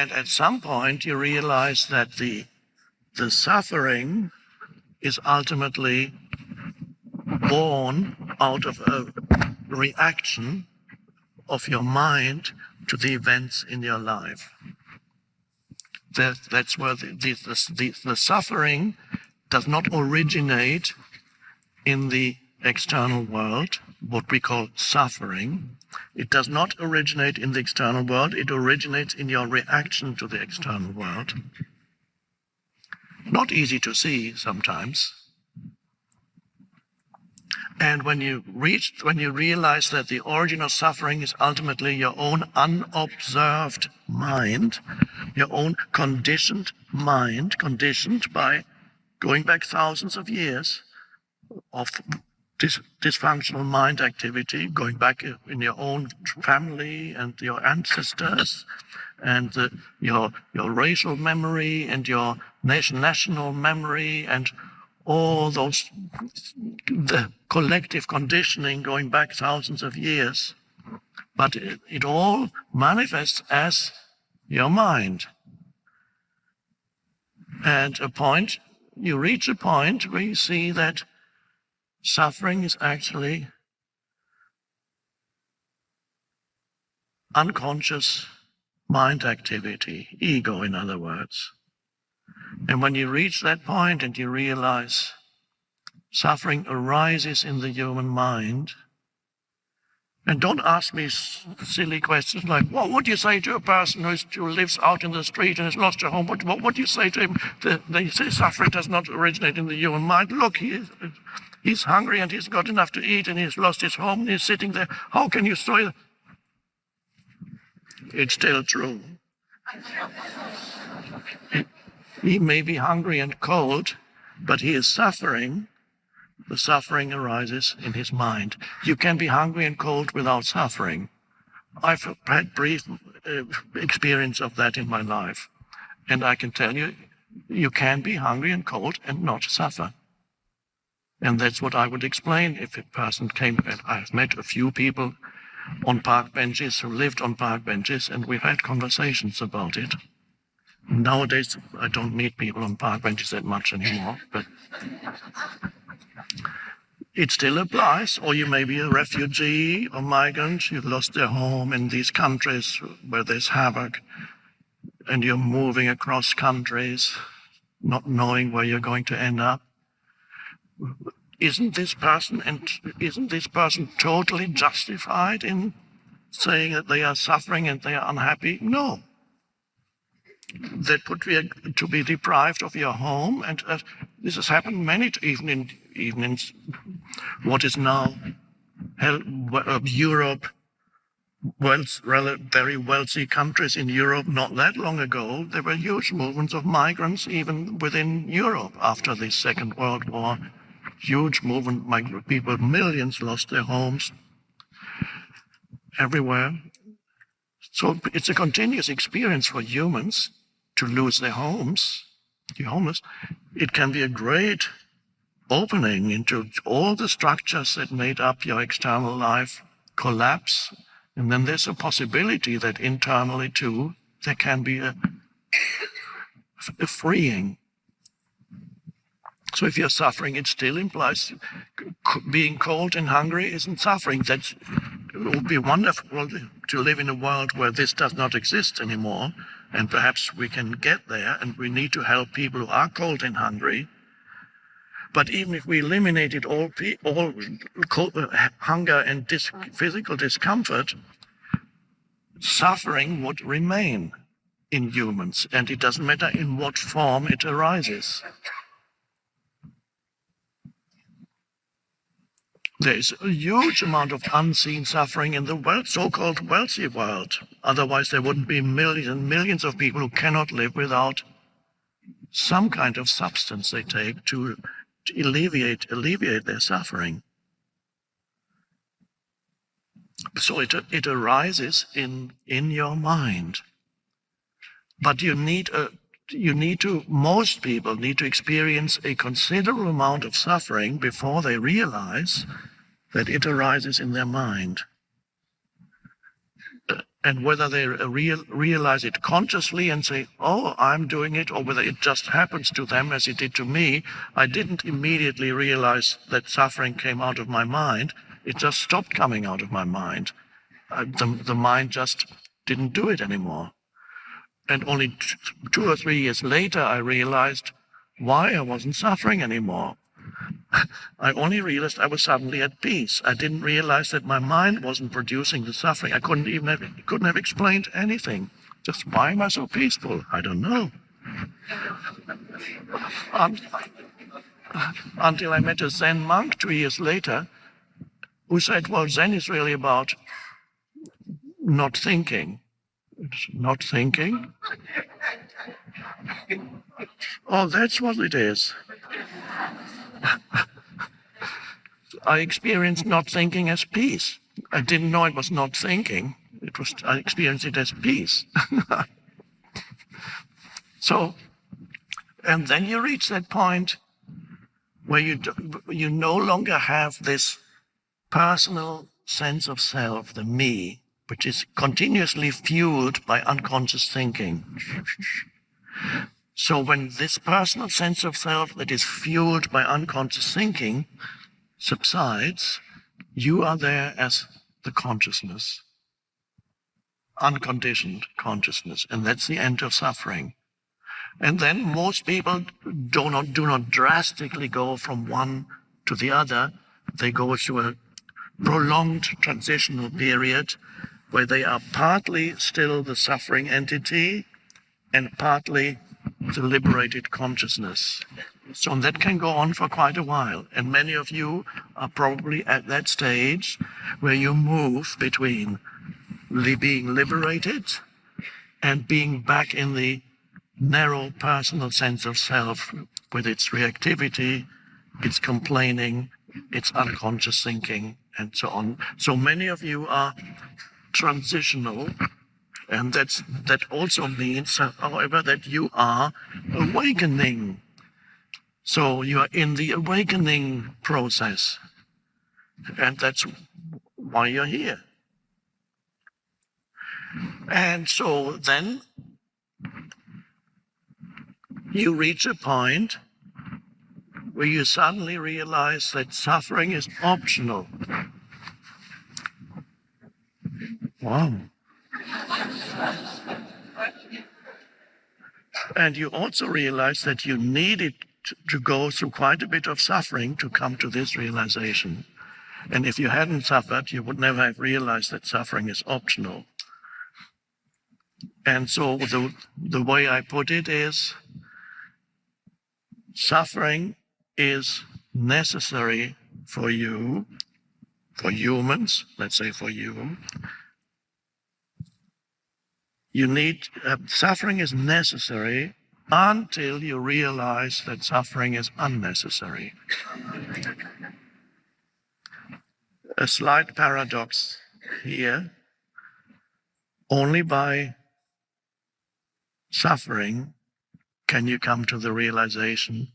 And at some point you realize that the suffering is ultimately born out of a reaction of your mind to the events in your life. That's where the suffering does not originate in the external world, what we call suffering. It does not originate in the external world, it originates in your reaction to the external world. Not easy to see sometimes. And when you realize that the origin of suffering is ultimately your own unobserved mind, your own conditioned mind, conditioned by going back thousands of years of dysfunctional mind activity, going back in your own family and your ancestors, and your racial memory and your national memory and all those, the collective conditioning going back thousands of years. But it all manifests as your mind. And you reach a point where you see that suffering is actually unconscious mind activity, ego in other words. And when you reach that point and you realize suffering arises in the human mind, and don't ask me silly questions like, what would you say to a person who lives out in the street and has lost a home? What do you say to him? They say suffering does not originate in the human mind. Look, he's hungry and he's got enough to eat and he's lost his home and he's sitting there. How can you say that? It's still true. He may be hungry and cold, but he is suffering. The suffering arises in his mind. You can be hungry and cold without suffering. I've had brief experience of that in my life. And I can tell you, you can be hungry and cold and not suffer. And that's what I would explain if a person came. And I've met a few people on park benches who lived on park benches, and we've had conversations about it. Nowadays, I don't meet people on park benches that much anymore, but it still applies. Or you may be a refugee or migrant, you've lost their home in these countries where there's havoc, and you're moving across countries, not knowing where you're going to end up. Isn't this person totally justified in saying that they are suffering and they are unhappy? No. That would be to be deprived of your home, and this has happened even in what is now Europe, very wealthy countries in Europe. Not that long ago, there were huge movements of migrants even within Europe after the Second World War. Huge movement, migrant people, millions lost their homes everywhere. So it's a continuous experience for humans to lose their homes, the homeless. It can be a great opening into all the structures that made up your external life collapse. And then there's a possibility that internally too, there can be a freeing. So if you're suffering, it still implies being cold and hungry isn't suffering. It would be wonderful to live in a world where this does not exist anymore. And perhaps we can get there, and we need to help people who are cold and hungry. But even if we eliminated all hunger and physical discomfort, suffering would remain in humans, and it doesn't matter in what form it arises. There is a huge amount of unseen suffering in the so-called wealthy world. Otherwise, there wouldn't be millions and millions of people who cannot live without some kind of substance they take to alleviate their suffering. So it arises in your mind. But most people need to experience a considerable amount of suffering before they realize that it arises in their mind. And whether they realize it consciously and say, oh, I'm doing it, or whether it just happens to them as it did to me, I didn't immediately realize that suffering came out of my mind. It just stopped coming out of my mind. The mind just didn't do it anymore. And only 2 or 3 years later, I realized why I wasn't suffering anymore. I only realized I was suddenly at peace. I didn't realize that my mind wasn't producing the suffering. I couldn't have explained anything. Just why am I so peaceful? I don't know. Until I met a Zen monk 2 years later, who said, well, Zen is really about not thinking. It's not thinking? Oh, that's what it is. I experienced not thinking as peace. I didn't know it was not thinking. I experienced it as peace. So, and then you reach that point where you no longer have this personal sense of self, the me, which is continuously fueled by unconscious thinking. So when this personal sense of self that is fueled by unconscious thinking subsides, you are there as the consciousness, unconditioned consciousness, and that's the end of suffering. And then most people do not drastically go from one to the other. They go through a prolonged transitional period where they are partly still the suffering entity and partly the liberated consciousness. So that can go on for quite a while. And many of you are probably at that stage where you move between being liberated and being back in the narrow personal sense of self with its reactivity, its complaining, its unconscious thinking, and so on. So many of you are transitional, and that also means, however, that you are awakening. So you are in the awakening process, and that's why you're here. And so then you reach a point where you suddenly realize that suffering is optional. Wow. And you also realize that you needed to go through quite a bit of suffering to come to this realization. And if you hadn't suffered, you would never have realized that suffering is optional. And so the way I put it is, suffering is necessary for you, for humans, let's say for you. Suffering is necessary until you realize that suffering is unnecessary. A slight paradox here. Only by suffering can you come to the realization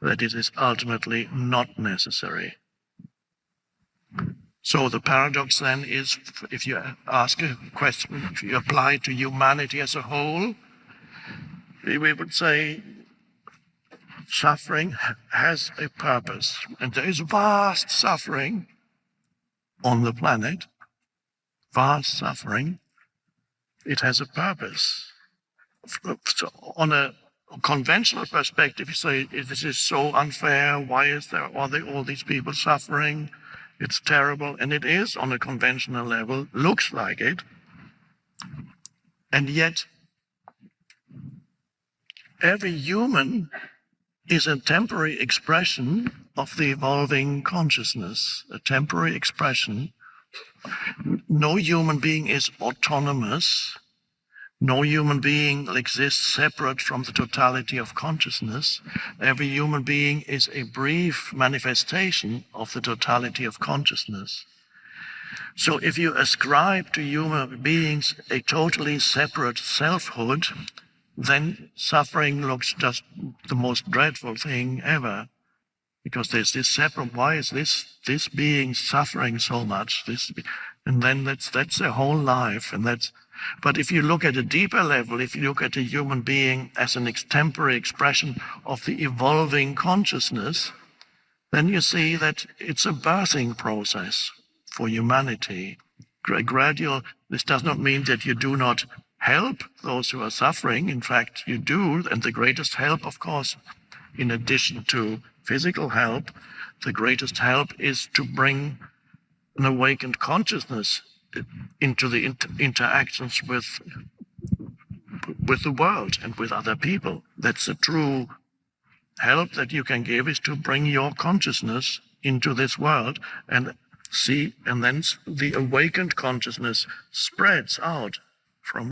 that it is ultimately not necessary. So the paradox then is, if you ask a question, if you apply to humanity as a whole, we would say suffering has a purpose. And there is vast suffering on the planet, vast suffering. It has a purpose. So on a conventional perspective, you say, this is so unfair, why are there all these people suffering? It's terrible, and it is on a conventional level, looks like it. And yet, every human is a temporary expression of the evolving consciousness, a temporary expression. No human being is autonomous. No human being exists separate from the totality of consciousness. Every human being is a brief manifestation of the totality of consciousness. So if you ascribe to human beings a totally separate selfhood, then suffering looks just the most dreadful thing ever. Because there's this separate, why is this being suffering so much? And then that's their whole life. But if you look at a deeper level, if you look at a human being as an extemporary expression of the evolving consciousness, then you see that it's a birthing process for humanity. Gradual, this does not mean that you do not help those who are suffering. In fact, you do, and the greatest help, of course, in addition to physical help, the greatest help is to bring an awakened consciousness into the interactions with the world and with other people. That's the true help that you can give, is to bring your consciousness into this world and see, and then the awakened consciousness spreads out from